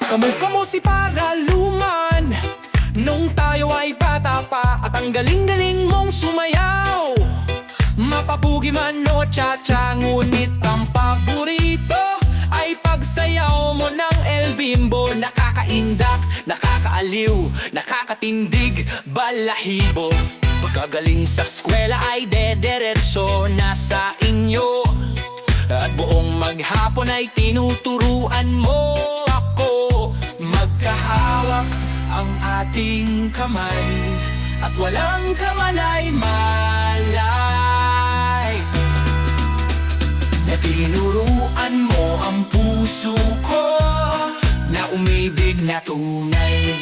Kamu-kamu si Paraluman nung tayo ay bata pa, at ang galing-galing mong sumayaw. Mapapugi man o cha-cha, ngunit ang paborito ay pagsayaw mo ng El Bimbo. Nakakaindak, nakakaaliw, nakakatindig, balahibo. Pagkagaling sa eskwela ay dederetso na sa inyo, at buong maghapon ay tinuturuan mo ako. Magkahawak ang ating kamay, at walang kamalay-malay. Na tinuruan mo ang puso ko na umibig na tunay.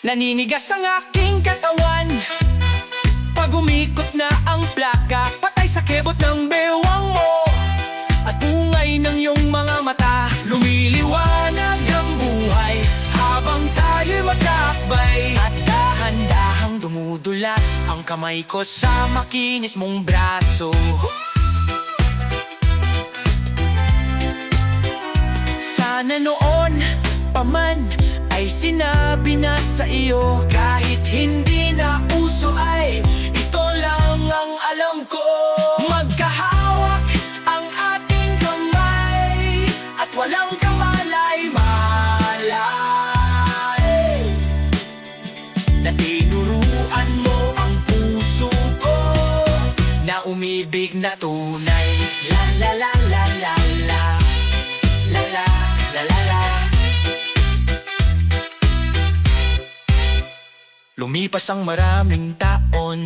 Naninigas ang aking katawan pag umikot na ang plaka, patay sa kebot ng bewang mo at bungay ng iyong mga mata. Lumiliwanag ang buhay habang tayo'y magkakbay, at dahan-dahang dumudulas ang kamay ko sa makinis mong braso. Sana noon pa man ay sinabi na sa iyo, kahit hindi na uso ay ito lang ang alam ko. Magkahawak ang ating kamay, at walang kamalay-malay. Na tinuruan mo ang puso ko na umibig na tunay. La la la la la la, la la la la la. Lumipas ang maraming taon,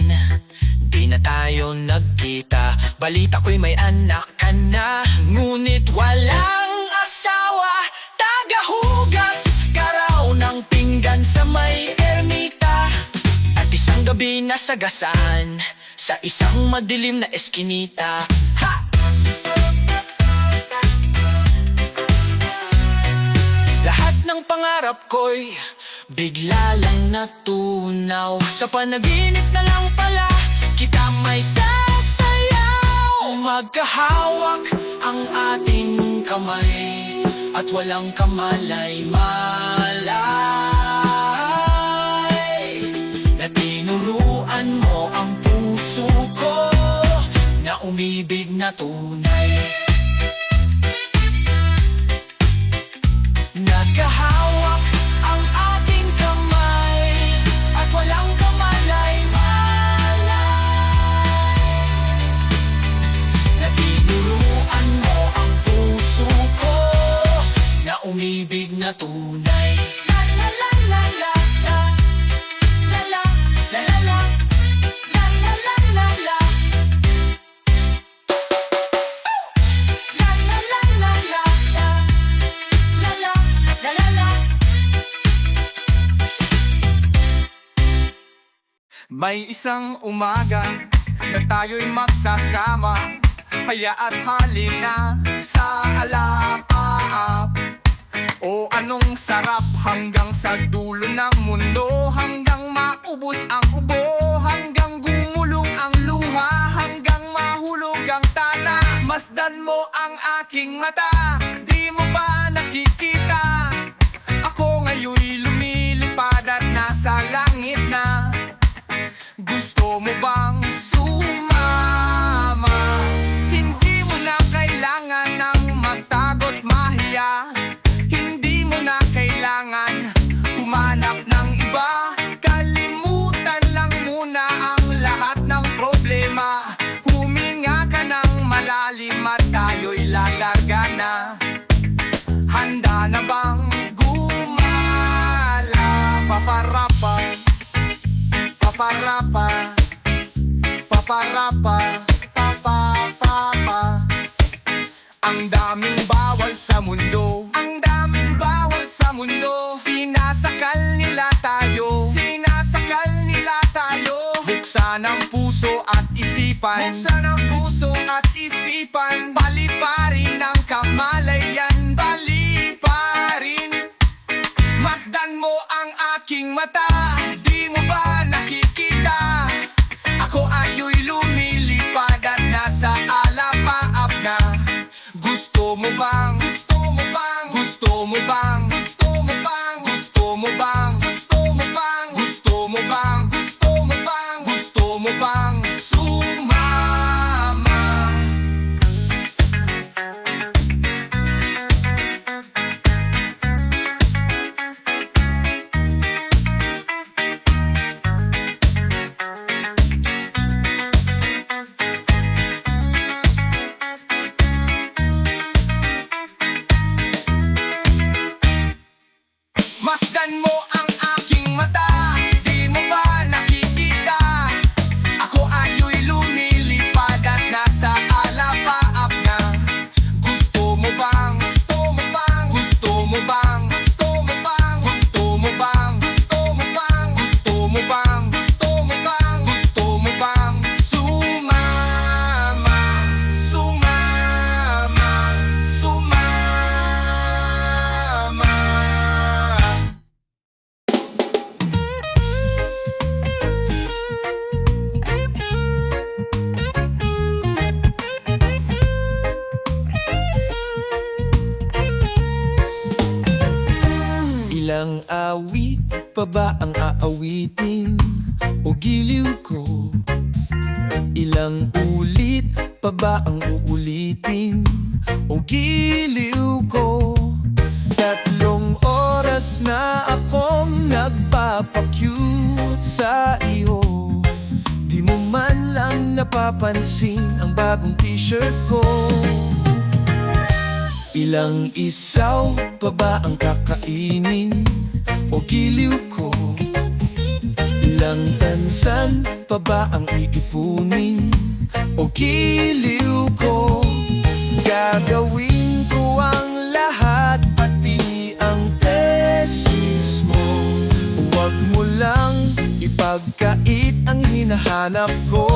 di na tayo nagkita. Balita ko'y may anak ka na, ngunit walang asawa. Tagahugas ka raw ng pinggan sa may ermita, at isang gabi nasagasaan sa isang madilim na eskinita. Ha! Lahat ng pangarap ko'y bigla lang natunaw. Sa panaginip na lang pala kita may sasayaw. Magkahawak ang ating kamay, at walang kamalay-malay. Na tinuruan mo ang puso ko na umibig na tunay. Nagkahawak ang ating kamay, at walang kamalay-malay. Na tinuruan mo ang puso ko na umibig na tunay. La la la la la la, la la la la la, la la la la la, la la la la la, la la la la la. May isang umaga na tayo'y magsasama, hayaa't halina sa alapaap. O anong sarap hanggang sa dulo ng mundo, hanggang maubos ang ubo, hanggang gumulong ang luha, hanggang mahulog ang tala. Masdan mo ang aking mata, di mo ba nakikita? Ako ngayon'y lumilipad at nasa langit na. Gusto mo bang sumama? Hindi mo na kailangan ng magtago't mahiya. Hindi mo na kailangan humanap ng iba. Kalimutan lang muna ang lahat ng problema. Huminga ka ng malalim at tayo'y lalarga na. Handa na bang gumala? Paparapa, paparapa, paparapa, papapapa. Ang daming bawal sa mundo, ang daming bawal sa mundo. Sinasakal nila tayo, sinasakal nila tayo. Buksan ang puso at isipan, buksan ang puso at isipan. Paliparin ang kamalayan, paliparin. Masdan mo ang aking mata, di mo ba nakikita? Ako ayo'y lumili mo bang? Gusto mo bang? Gusto mo bang? Gusto mo bang? Gusto mo bang? Gusto mo bang? Gusto mo bang sumama? Masdan mo ang aking mata, di mo ba nakikita? Ako ayo'y lumilipad at nasa alapaap na. Gusto mo bang? Gusto mo bang? Gusto mo bang? Gusto mo bang? Gusto mo bang? Gusto mo bang? Gusto mo bang? Gusto mo bang? Gusto mo bang sumama? Sumama, sumama. Ilang awit pa ba ang aawitin o giliw ko? Ilang ulit pa ba ang uulitin o giliw ko? 3 oras na akong nagpapakyut sa iyo. Di mo man lang napapansin ang bagong t-shirt ko. Ilang isaw pa ba ang kakainin o giliw ko? Ilang tansan pa ba ang iipunin o giliw ko? Gagawin ko ang lahat, pati ang tesis mo. Huwag mo lang ipagkait ang hinahanap ko.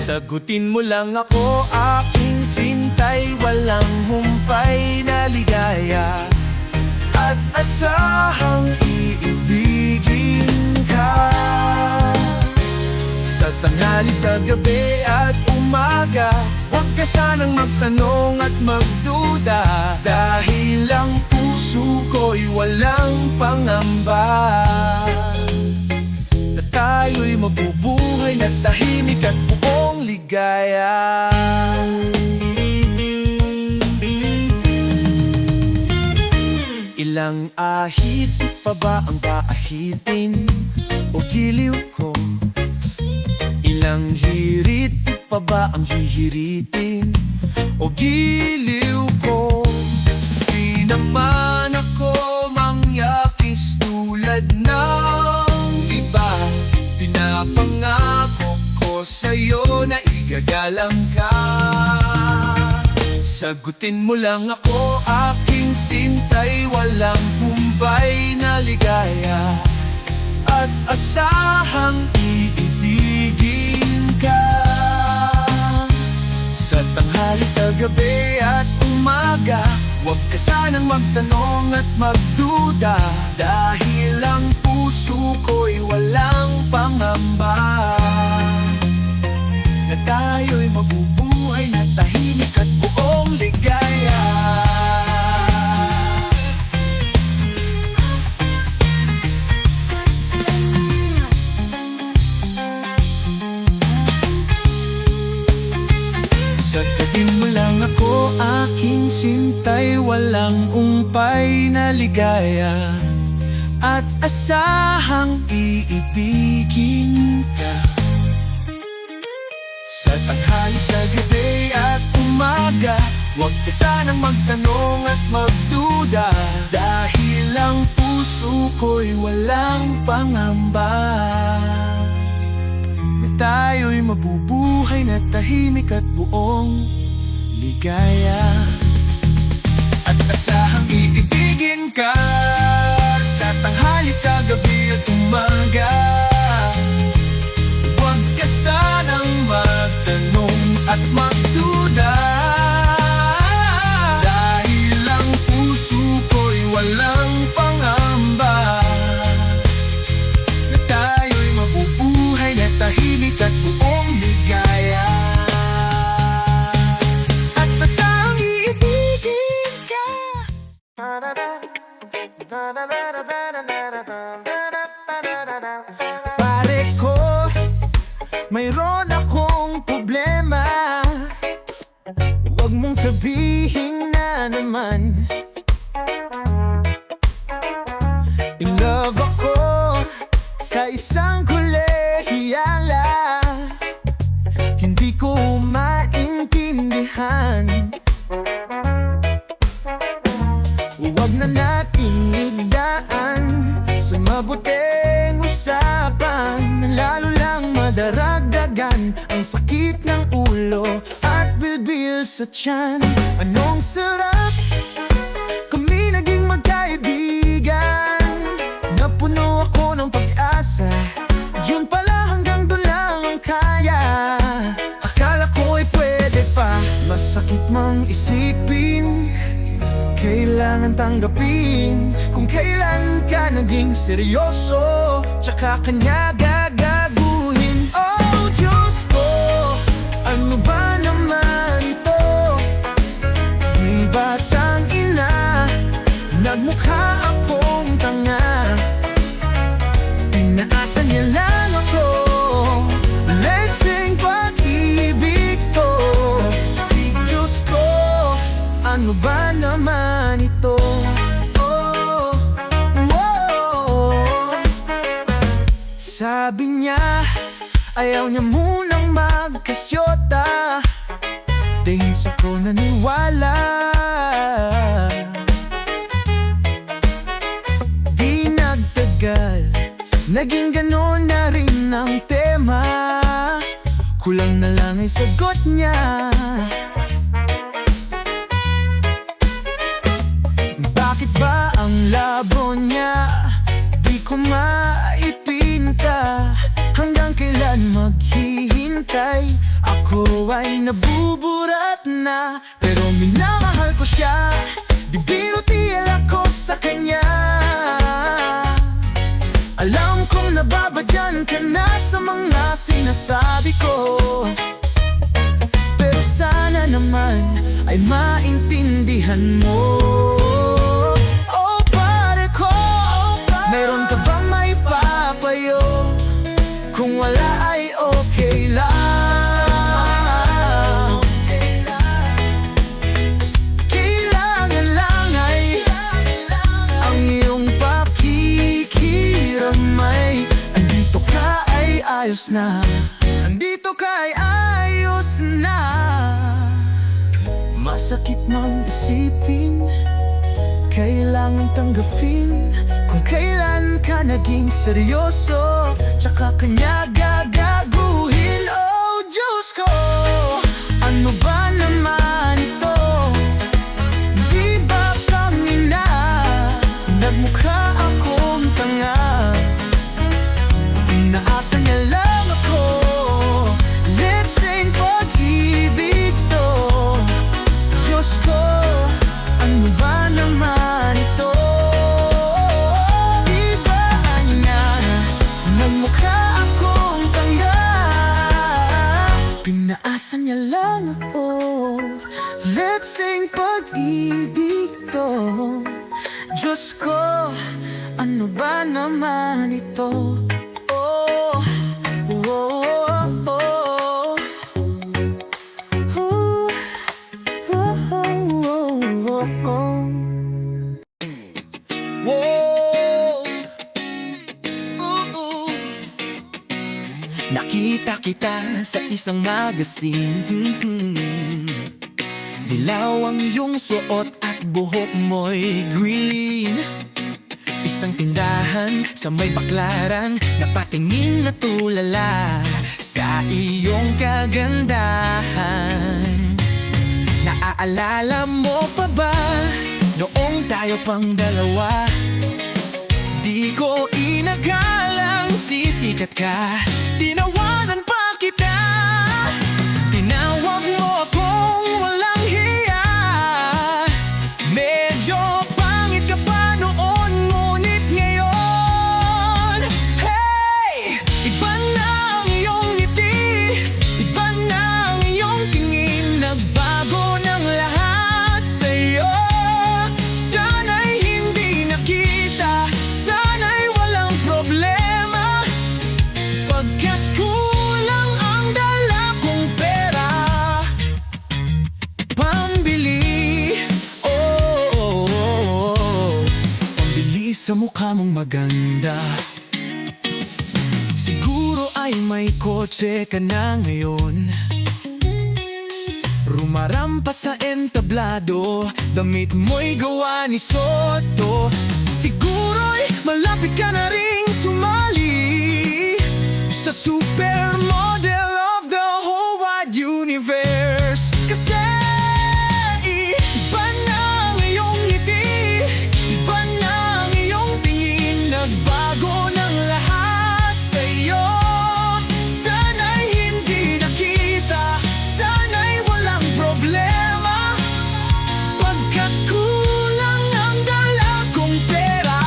Sagutin mo lang ako, aking sintay, walang humpay na ligaya, at asahang iibigin ka. Sa tanghali, sa gabi at umaga, huwag ka sanang magtanong at magduda, dahil ang puso ko'y walang pangamba. Na tayo'y mabubuhay na tahimik at buong ligaya. Ilang ahit pa ba ang baahitin o giliw ko? Ilang hirit pa ba ang hihiritin o giliw ko? Di naman ako mangyakis tulad ng iba. Pinapangako ko sa'yo na igagalang ka. Sagutin mo lang ako, aking sintay, walang humbay na ligaya, at asahang iibigin ka. Sa tanghali, sa gabi at umaga, huwag ka sanang magtanong at magduda, dahil ang puso ko'y walang pangamba. Na tayo'y mabubuhay na tahimik at buong ligaya. Sagutin mo lang ako, aking sintay, walang umpay na ligaya, at asahang iibigin ka. Sa tanghali, sa gabi at umaga, huwag ka sanang magtanong at magduda, dahil ang puso ko'y walang pangamba. Na tayo'y mabubuhay na tahimik at buong ligaya, at asahang iibigin ka. Sa tanghali, sa gabi at umaga, huwag ka sanang magtanong at magduda, dahil ang puso ko'y walang pangamba. Na tayo'y mabubuhay na tahimik at buong ligaya, at asahang iibigin Pare ko, mayroon akong problema. Huwag mong sabihin na naman in love ako sa isang kolehiyala. Hindi ko maintindihan. Huwag na nating igdaan sa mabuting usapan, lalo lang madaragdagan ang sakit ng ulo at bilbil sa tiyan. Anong sarap kami naging magkaibigan, napuno ako ng pag-asa. Yun pala, hanggang doon lang ang kaya. Akala ko'y pwede pa, masakit mang isipin, kailangan tanggapin kung kailan ka naging seryoso, tsaka kanya gagaguhin. Oh Diyos ko, ano ba naman ito? May batang ina, nagmukha akong tanga. Pinaasa niya lang ako, let's sing pag-ibig to. Diyos ko, ano ba naman ito? Oh, oh. Sabi niya, ayaw niya munang magkasyota. Dahil sa ko naniwala. Di nagtagal, naging ganon na rin ang tema. Kulang na lang ay sagot niya. Bakit ba ang labo niya di ko maipinta? Hanggang kailan maghihintay? Ako ay nabuburat na, pero minamahal ko siya. Di birutil ako sa kanya. Alam kong nababadyan ka na sa mga sinasabi ko, pero sana naman ay maintindihan mo. Oh pare ko, meron ka bang maipapayo? Kung wala ay okay lang. Kailangan lang ay ang iyong pakikiramay. Andito ka ay ayos na, andito ka ay ayos na. Masakit mang isipin, kailangan tanggapin kung kailan ka naging seryoso, tsaka kanya gagaguhin. Oh Diyos ko, ano ba naman ito? Di ba kami na nagmukha akong tanga? Inaasa niya lang ako, let's sing pag-ibig to. Diyos ko, ano ba naman ito? Di ba niya nagmukha akong tanga? Pinaasa niya lang ako, let's sing pag-ibig to. Diyos ko, ano ba naman ito? Oh, oh, oh, oh. Ooh, oh, oh, oh, oh. Whoa. Ooh. Nakita kita sa isang magazine. Dilaw ang iyong suot at buhok mo'y green. Isang tindahan sa may baklaran, napatingin na tulala sa iyong kagandahan. Naaalala mo pa ba noong tayo pang dalawa? Di ko inakalang sisikat ka, tinawanan pa kita. Tinawag mo akong walang hiya. Medyo pangit ka pa noon, ngunit ngayon, hey! Iba na ang iyong ngiti, iba na ang iyong tingin. Nagbago ng lahat sa'yo, sana'y hindi nakita. sa mukha mong maganda. Siguro ay may kotse ka na ngayon, rumarampas sa entablado, damit mo'y gawa ni Soto. Siguro'y malapit ka na ring sumali sa supermodel of the whole wide universe. Kasi iba na ang iyong ngiti, iba na ang iyong tingin, nagbago ng lahat sa'yo. Sana'y hindi nakita, sana'y walang problema, pagkat kulang ang dala kong pera.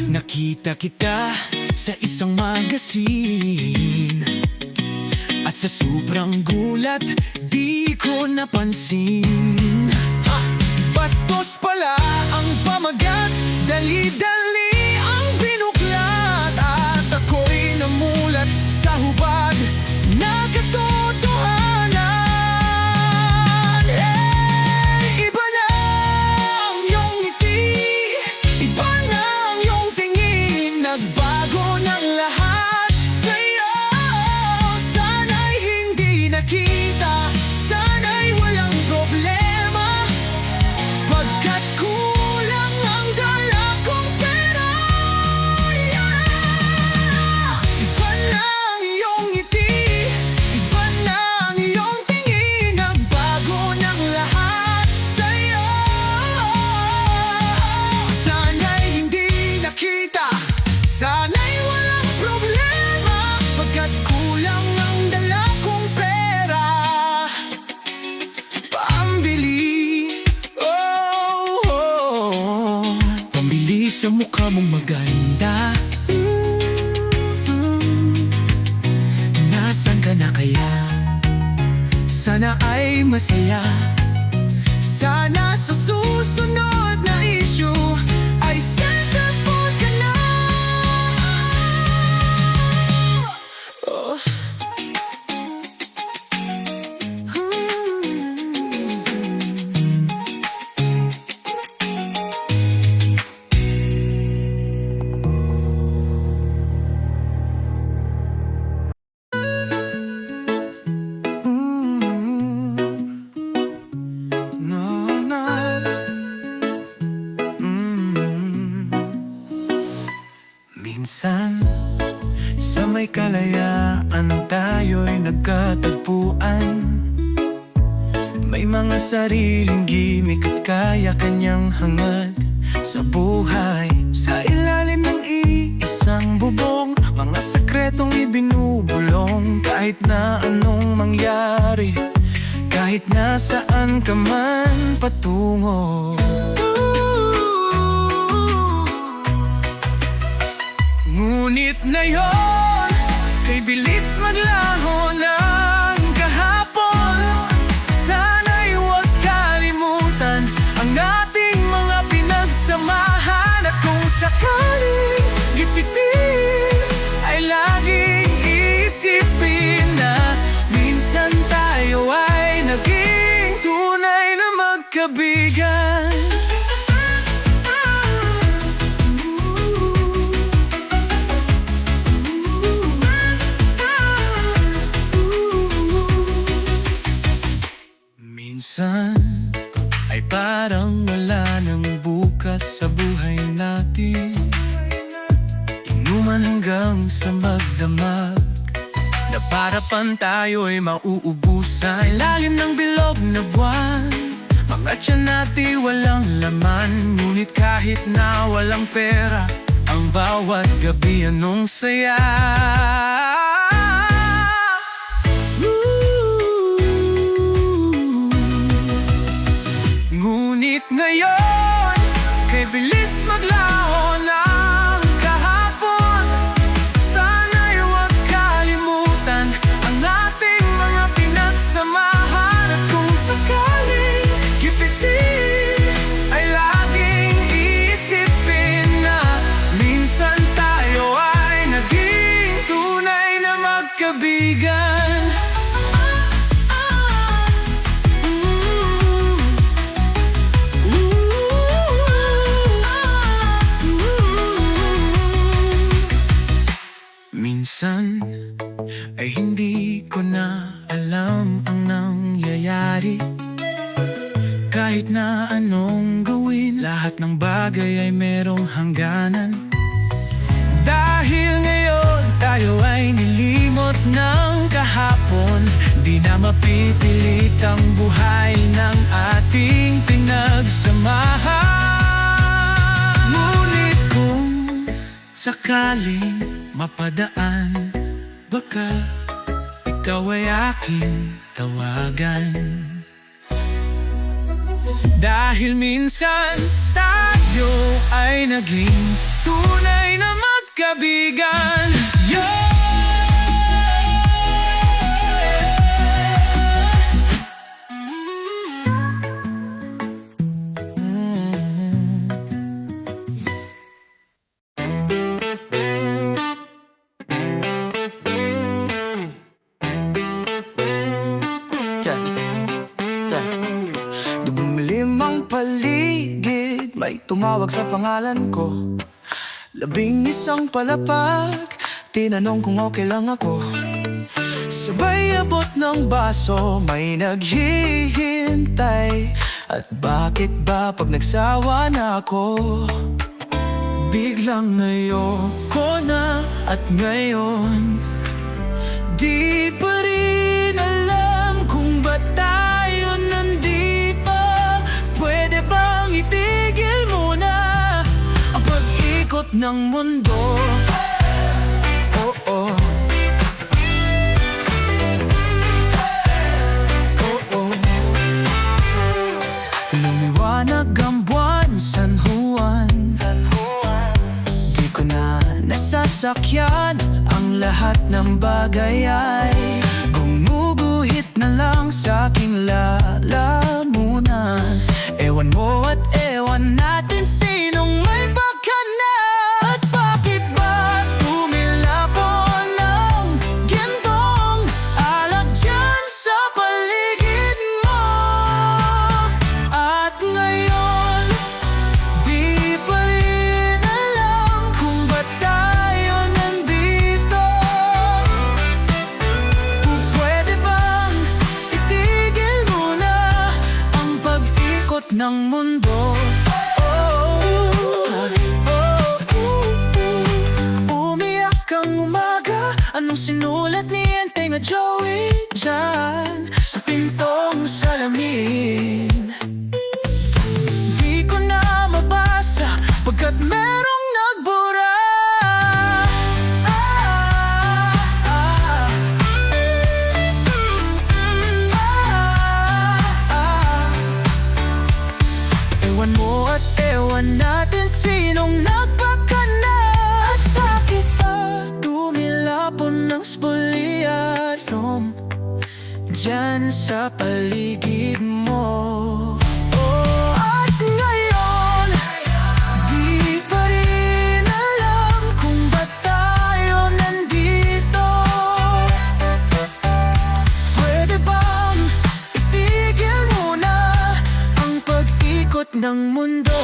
Nakita kita sa isang magasin, at sa sobrang gulat, di ko napansin. Bastos pala ang pamagat, dali-dali ang binuklat, at ako'y namulat sa hubad na katotohanan. Iba na ang iyong ngiti, iba na ang iyong tingin, nagbago ng lahat sa'yo. Sana'y hindi nakita, sana'y walang problema, pagkat kulang ang dala kong pera. Iba na ang iyong ngiti, iba na ang iyong tingin, nagbago ng lahat sa'yo. Sana'y hindi nakita, sana'y walang problema, pagkat kulang ang dala kong pera. Pambili, oh, oh, pambili sa mukha mong maganda. Nasaan ka na kaya? Sana ay masaya. Sana sa susunod na issue ay centerfold ka na. Oh. No, no. Minsan, sa may kalayaan tayo'y nagkatagpuan. May mga sariling gimik at kaya kanyang hangad sa buhay. Sa ilalim ng iisang bubong, mga sekretong ibinubulong. Kahit na anong mangyari, kahit nasaan ka man patungo. Ngunit ngayon, kay bilis maglaho ng kahapon. Sana'y huwag kalimutan ang ating mga pinagsamahan, at kung sakaling gipitin, ay laging isipin na minsan tayo ay naging tunay na magkaibigan. Minsan ay parang wala nang bukas sa buhay natin. Inuman hanggang sa magdamag, na para pan tayo'y mauubusan. Sa ilalim ng bilog na buwan, mga tiyan natin walang laman. Ngunit kahit na walang pera, ang bawat gabi anong saya. Ngunit ngayon, kay bilis maglaho ng kahapon. Sana'y huwag kalimutan ang ating mga pinagsamahan, at kung sakaling gipitin, ay laging isipin na minsan tayo ay naging tunay na magkaibigan. Minsan ay hindi ko na alam ang nangyayari. Kahit na anong gawin, lahat ng bagay ay merong hangganan. Dahil ngayon tayo ay nilimot ng kahapon, di na mapipilit ang buhay ng ating pinagsamahan. Ngunit kung sakaling mapadaan, baka ikaw ay aking tawagan. Dahil minsan tayo ay naging tunay na magkabigan. Dumilim ang paligid, may tumawag sa pangalan ko. 11 palapag, tinanong kung okay lang ako. Sabay abot ng baso, may naghihintay. At bakit ba pag nagsawa na ako? Biglang ayoko na at ngayon di pa rin alam kung ba't tayo nandito. Pwede bang itigil muna ang pag-ikot ng mundo? Oh, oh. Oh, oh. Lumiwanag ang buwan, San Juan. Di ko na nasasakyan ang lahat ng bagay ay gumuguhit na lang sa aking lalamunan. Ewan mo at ewan natin sinong may baka na. At bakit ba tumilapon ng gintong alak dyan sa paligid mo? At ngayon di pa rin alam kung ba't tayo nandito. Pwede bang itigil muna ang pag-ikot ng mundo? Umiyak ang umaga, anong sinulat ni Enteng at Joey dyan sa pintong salamin? Di ko na mabasa pagkat merong nagbura. Ewan mo at ewan natin sinong nagbaka na. At bakit ba tumilapon ng spoliaryum dyan sa paligid mo? Oh, at ngayon di pa rin alam kung ba't tayo nandito. Pwede bang itigil muna ang pag-ikot ng mundo?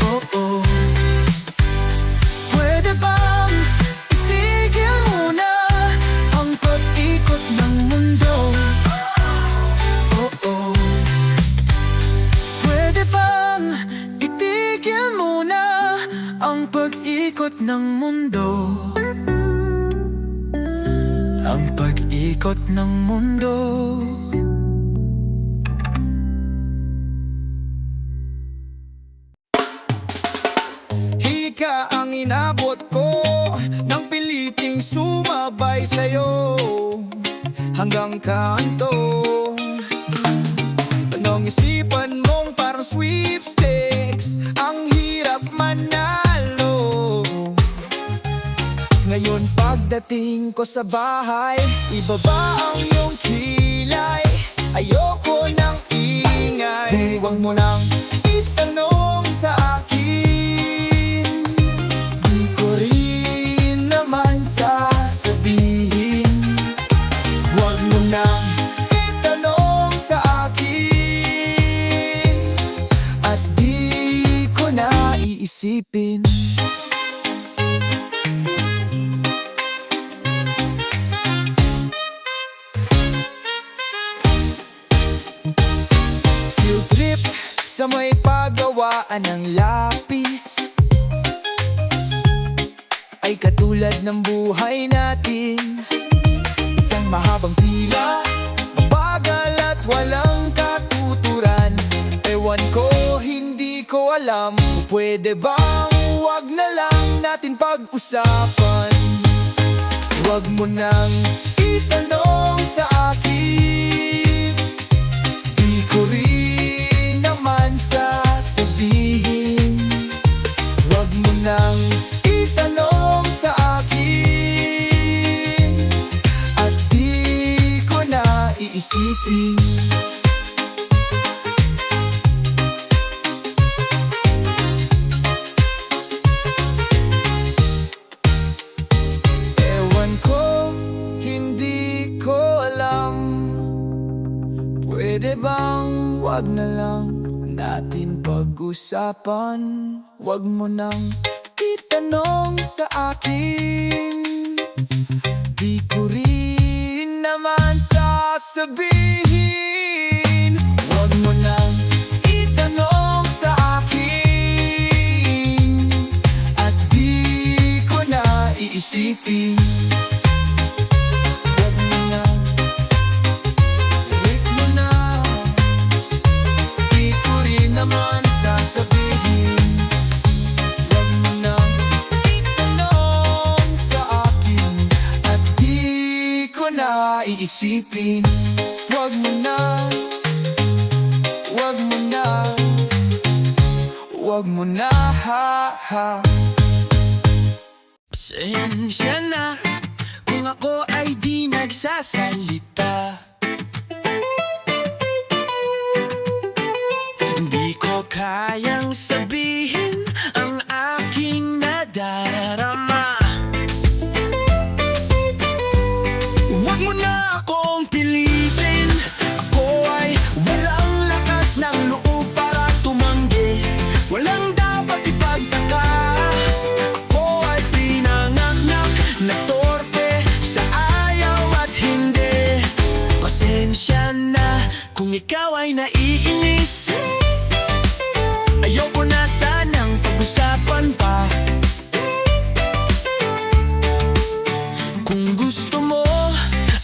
Oh, oh. Pwede bang itigil muna ang pag-ikot ng mundo? Oh, oh. Pwede bang itigil muna ang pag-ikot ng mundo? Ang pag-ikot ng mundo. Hika ang inabot ko nang piliting sumabay sa'yo hanggang kanto. Anong isipan mong parang sweepstakes, ang hirap manalo. Ngayon pagdating ko sa bahay, ibaba ang iyong kilay. Ayoko ng ingay, huwag mo nang itanong sa akin. Di ko rin naman sasabihin. Huwag mo nang itanong sa akin. At di ko na iisipin. sa may paggawaan ng lapis ay katulad ng buhay natin. Isang mahabang pila, bagal at walang katuturan. Ewan ko, hindi ko alam, pwede bang wag na lang natin pag-usapan? Wag mo nang itanong sa akin, di ko rin naman sasabihin. Wag mo nang itanong sa akin, at di ko na iisipin. Ewan ko, hindi ko alam, pwede bang wag na lang natin pag-usapan? Wag mo nang itanong sa akin, di ko rin naman sasabihin. Wag mo nang itanong sa akin, at di ko na iisipin. Wag mo nang, wait mo na, di ko rin naman sasabihin. Wag mo nang itanong sa akin, at di ko na iisipin. Wag mo na, wag mo na, wag mo na, ha, ha. Pasensya na kung ako ay di nagsasalita. Hindi ko kayang sabihin ang aking nadarama. Huwag mo na akong pilitin, ako ay walang lakas ng loob para tumanggi. Walang dapat ipagtaka, ako ay pinanganak na torpe sa ayaw at hindi. Pasensya na kung ikaw ay naiinis, ayoko na sanang pag-usapan pa. Kung gusto mo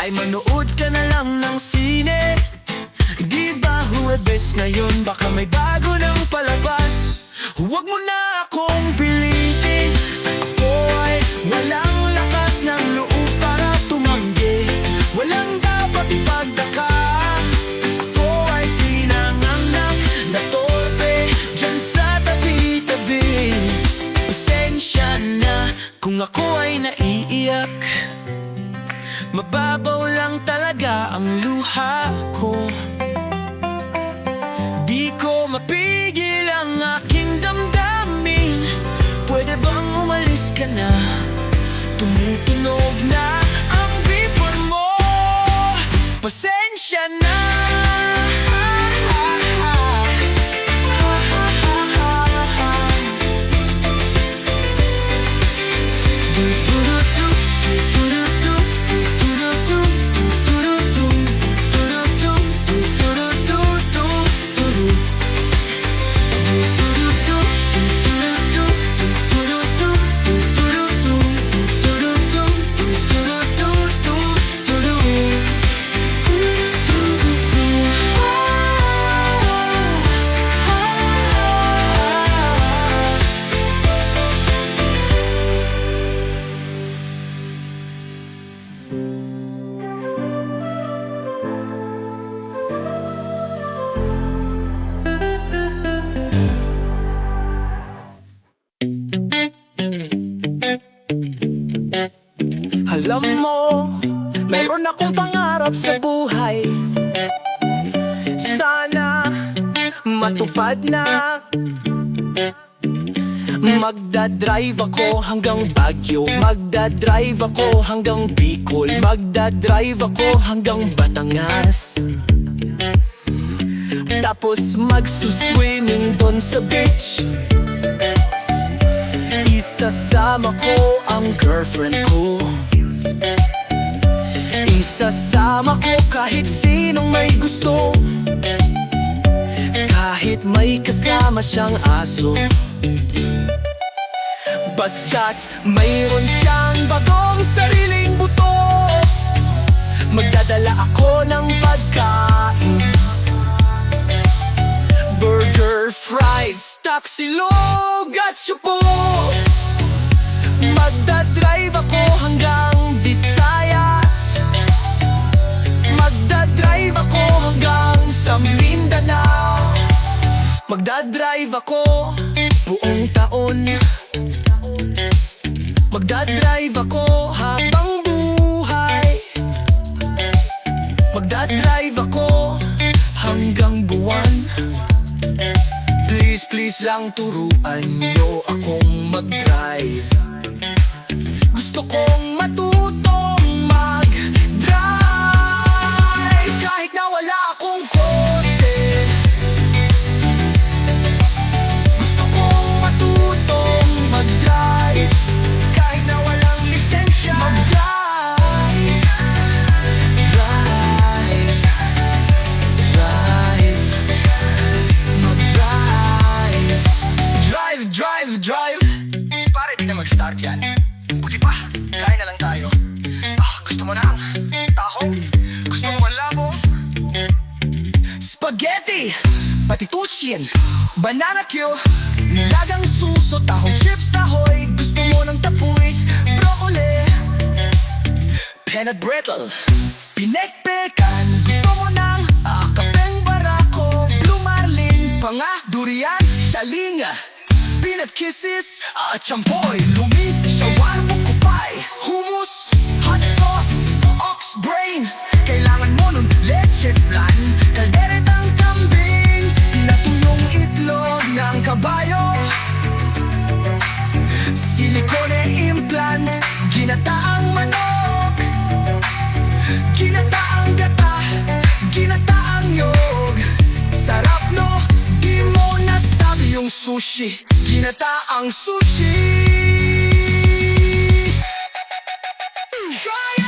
ay manood ka na lang ng sine. Di ba Huwebes ngayon, baka may bago ng palabas. Huwag mo na akong pilitin, ako ay walang lakas ng loob para tumanggi. Walang dapat ipagdaka, ako ay pinanganak na torpe dyan sa tabi-tabi. Pasensya na kung ako ay naiiyak, mababaw lang talaga ang luha ko. Di ko mapigil ang aking damdamin. Pwede bang umalis ka na? Tumutunog na ang beeper mo. Pasensya na. Alam mo, meron akong pangarap sa buhay. Sana matupad na. Magdadrive ako hanggang Baguio, magdadrive ako hanggang Bicol, magdadrive ako hanggang Batangas. Tapos magsuswimming doon sa beach. Isasama ko ang girlfriend ko. Isasama ko kahit sinong may gusto. Kahit kahit may kasama siyang aso. Basta't mayroon siyang bagong sariling buto, magdadala ako ng pagkain. Burger, fries, taksilog at syupo. Magdadrive ako hanggang Visayas, magdadrive ako hanggang sa Mindanao. Magdadrive ako buong taon, magdadrive ako habang buhay, magdadrive ako hanggang buwan. Please, please lang turuan niyo akong mag-drive. Gusto kong matutong mag-drive kahit na wala akong kotse. Gusto kong matutong mag-drive kahit na walang lisensya. Mag-drive, drive, drive, mag-drive, drive, drive, drive. Pare, di na mag-start yan. Buti pa, kain na lang tayo. Gusto mo ng tahong? Gusto mo ang labong? Spaghetti, patituchin, banana Q, nilagang suso, tahong chips ahoy. Gusto mo ng tapoy, broccoli, peanut brittle, pinekpekan. Gusto mo ng kapeng barako, blue marlin, panga, durian, salinga, peanut kisses, champoy, lumi, shawarma, kupay, hummus, hot sauce, ox brain. Kailangan mo nun leche flan, kalderetang kambing, pinatuyong itlog ng kabayo, silikone implant, ginataang manok, ginataang gata, ginataang yog. Sarap no, di mo nasabi yung sushi, ginataang sushi. Try